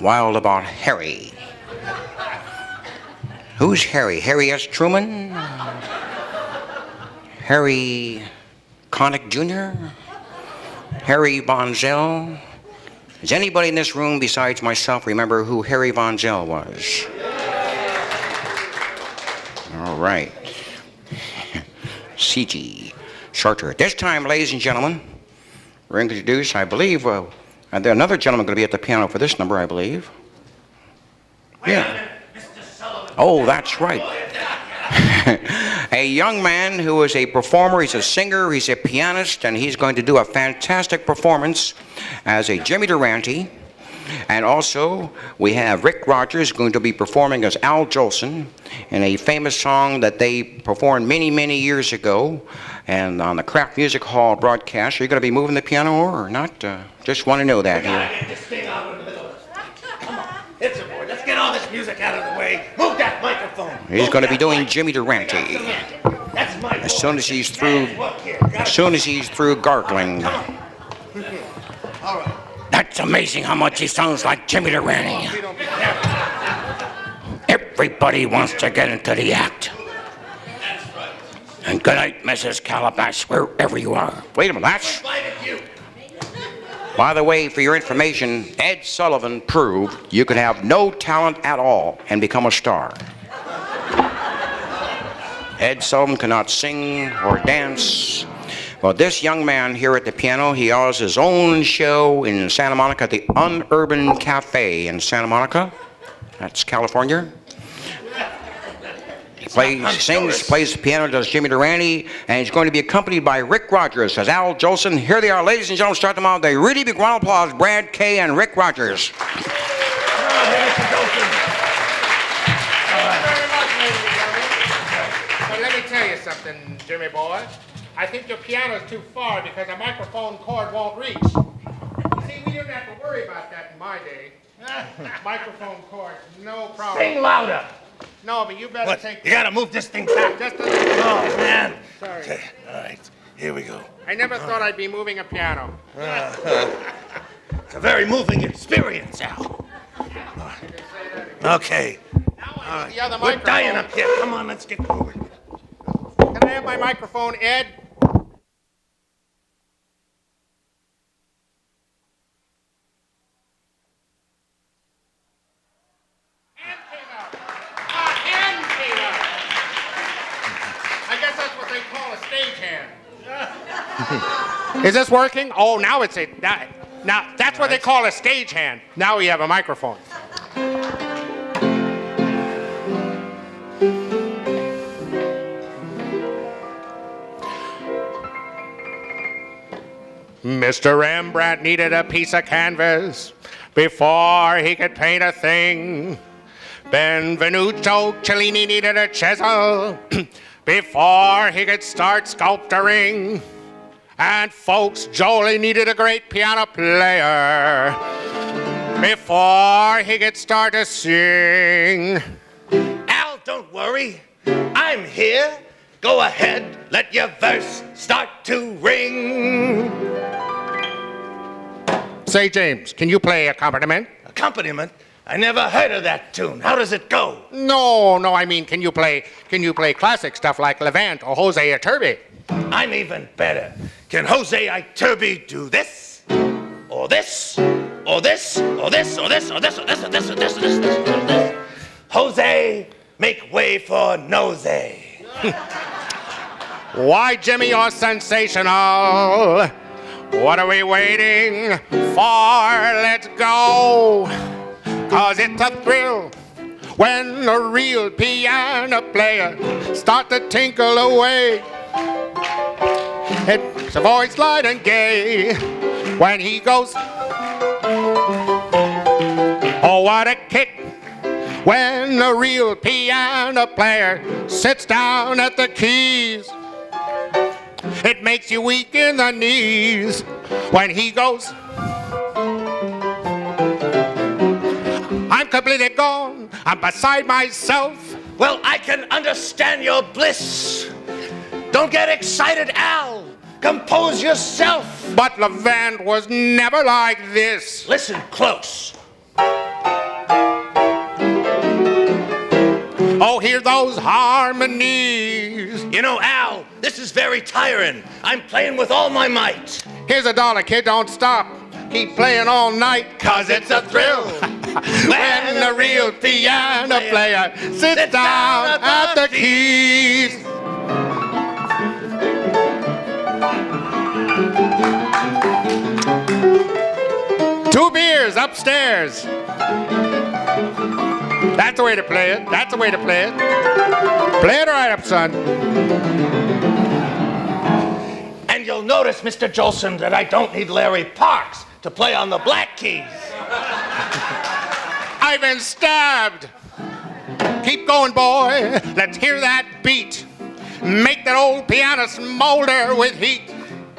wild about Harry. Who's Harry? Harry S. Truman? Harry Connick Jr.? Harry Von Zell? Does anybody in this room besides myself remember who Harry Von Zell was? All right. CG Shorter. At this time, ladies and gentlemen, we're going to introduce, I believe, there's another gentleman going to be at the piano for this number, I believe. Yeah. Oh, that's right. A young man who is a performer, he's a singer, he's a pianist, and he's going to do a fantastic performance as a Jimmy Durante. And also, we have Rick Rogers going to be performing as Al Jolson in a famous song that they performed many, many years ago and on the Kraft Music Hall broadcast. Are you going to be moving the piano or not? Just want to know that here. Get this thing out of the middle of it. Come on, hit it, boy. Let's get all this music out of the way. Move that microphone. He's going to be doing Jimmy Durante. That's my As soon as he's through gargling. All right. That's amazing how much he sounds like Jimmy Durante. Everybody wants to get into the act. And good night, Mrs. Calabash, wherever you are. Wait a minute, that's... By the way, for your information, Ed Sullivan proved you could have no talent at all and become a star. Ed Sullivan cannot sing or dance. Well, this young man here at the piano, he has his own show in Santa Monica, the Unurban Cafe in Santa Monica. That's California. He sings, plays the piano, does Jimmy Durante, and he's going to be accompanied by Rick Rogers as Al Jolson. Here they are, ladies and gentlemen, start them out with a really big round of applause, Brad Kay and Rick Rogers. But let me tell you something, Jimmy boy. I think your piano's too far because the microphone cord won't reach. See, we didn't have to worry about that in my day. Microphone cord, no problem. Sing louder. No, but you better What? take... You gotta move this thing back. Just a little... Oh, man. Sorry. Okay, all right. Here we go. I never thought I'd be moving a piano. It's a very moving experience, Al. Okay. Now I need the other We're microphone. dying up here. Come on, let's get moving. Can I have my microphone, Ed? Hand came out. Hand came out. I guess that's what they call a stagehand. Is this working? Oh, now it's a... Now, that's what they call a stagehand. Now we have a microphone. Mr. Rembrandt needed a piece of canvas before he could paint a thing. Benvenuto Cellini needed a chisel before he could start sculpturing. And folks, Jolie needed a great piano player before he could start to sing. Al, don't worry. I'm here. Go ahead, let your verse start to ring. Say, James, can you play accompaniment? Accompaniment? I never heard of that tune. How does it go? No, I mean, can you play classic stuff like Levant or Jose Iturbi? I'm even better. Can Jose Iturbi do this? Or this? Or this? Or this? Or this? Or this? Or this? Or this? Or this? Or this? Or this? Or this? Jose, make way for Nose. Why, Jimmy, you're sensational. What are we waiting for? Let's go. 'Cause it's a thrill when a real piano player starts to tinkle away. It's a voice light and gay when he goes. Oh, what a kick when a real piano player sits down at the keys. It makes you weak in the knees when he goes. I'm completely gone. I'm beside myself. Well, I can understand your bliss. Don't get excited, Al. Compose yourself. But Levant was never like this. Listen close. hear those harmonies. You know, Al, this is very tiring. I'm playing with all my might. Here's $1, kid, don't stop. Keep playing all night, 'cause it's a thrill. When the real piano player sits down at the keys. Two beers upstairs. That's the way to play it. That's the way to play it. Play it right up, son. And you'll notice, Mr. Jolson, that I don't need Larry Parks to play on the black keys. I've been stabbed. Keep going, boy. Let's hear that beat. Make that old piano smolder with heat.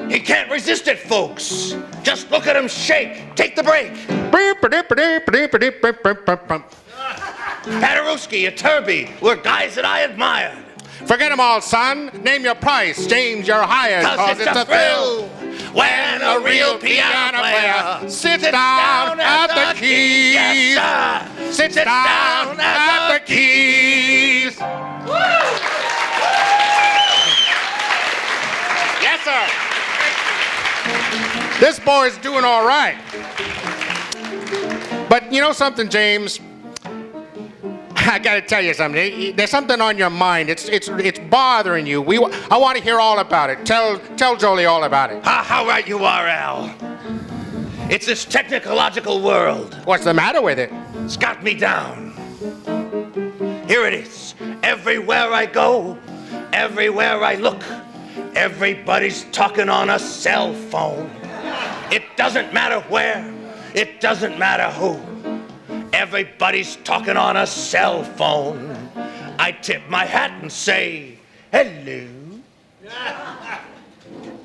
He can't resist it, folks. Just look at him shake. Take the break. Paderewski, Turby were guys that I admired. Forget them all, son. Name your price. James, you're hired. 'Cause it's a thrill when a real piano player sits down at the keys. Yes, sir. Sits down at the keys. Yes, sir. This boy's doing all right. But you know something, James? I gotta tell you something. There's something on your mind. It's bothering you. I want to hear all about it. Tell Jolie all about it. How right you are, Al. It's this technological world. What's the matter with it? It's got me down. Here it is. Everywhere I go, everywhere I look, everybody's talking on a cell phone. It doesn't matter where. It doesn't matter who. Everybody's talking on a cell phone. I tip my hat and say, hello,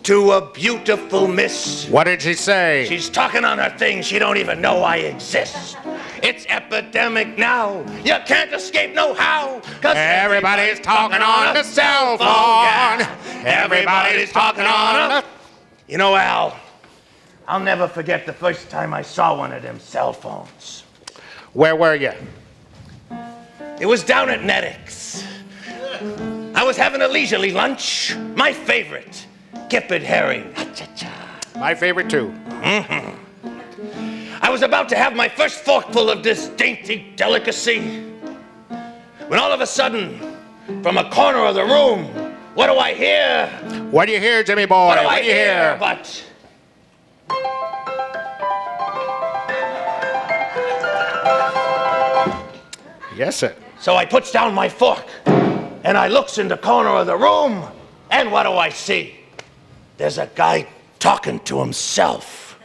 to a beautiful miss. What did she say? She's talking on her thing. She don't even know I exist. It's epidemic now. You can't escape no how. 'Cause Everybody's talking on the cell phone. Yeah. Everybody's talking on a... You know, Al, I'll never forget the first time I saw one of them cell phones. Where were you? It was down at Nedick's. I was having a leisurely lunch. My favorite, kippered herring. My favorite too. I was about to have my first forkful of this dainty delicacy when all of a sudden, from a corner of the room, what do I hear? What do you hear, Jimmy boy? What do I you hear? But Yes, sir. so I puts down my fork and I looks in the corner of the room, and what do I see? There's a guy talking to himself.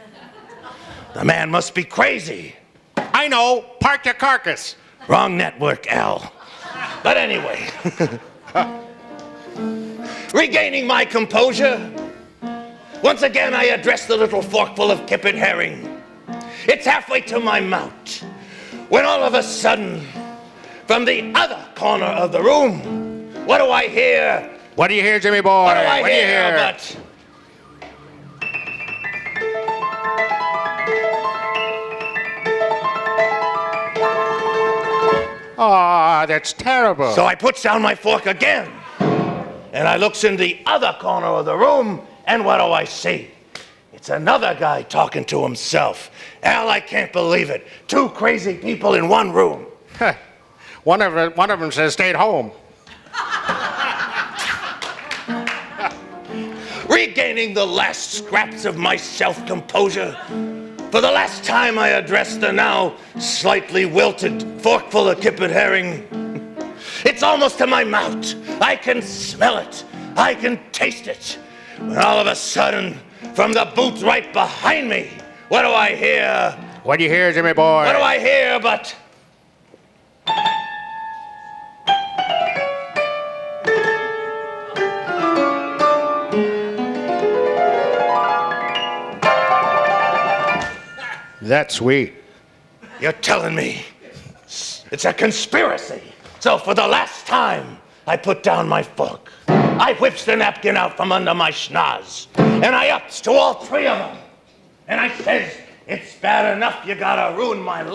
The man must be crazy. I know. Park your carcass. Wrong network, Al. But anyway, regaining my composure, once again I address the little forkful of kippered herring. It's halfway to my mouth when all of a sudden, from the other corner of the room, what do I hear? What do you hear, Jimmy boy? What do I do you hear? But Oh, that's terrible. so I puts down my fork again, and I looks in the other corner of the room, and what do I see? It's another guy talking to himself. Al, I can't believe it. Two crazy people in one room. One of them says stayed home. Regaining the last scraps of my self-composure, for the last time I address the now slightly wilted forkful of kippered herring. It's almost to my mouth. I can smell it. I can taste it. When all of a sudden, from the booth right behind me, what do I hear? What do you hear, Jimmy boy? What do I hear but... That's sweet. You're telling me it's a conspiracy. So for the last time, I put down my fork. I whips the napkin out from under my schnoz, and I ups to all three of them. And I says, it's bad enough you gotta ruin my life.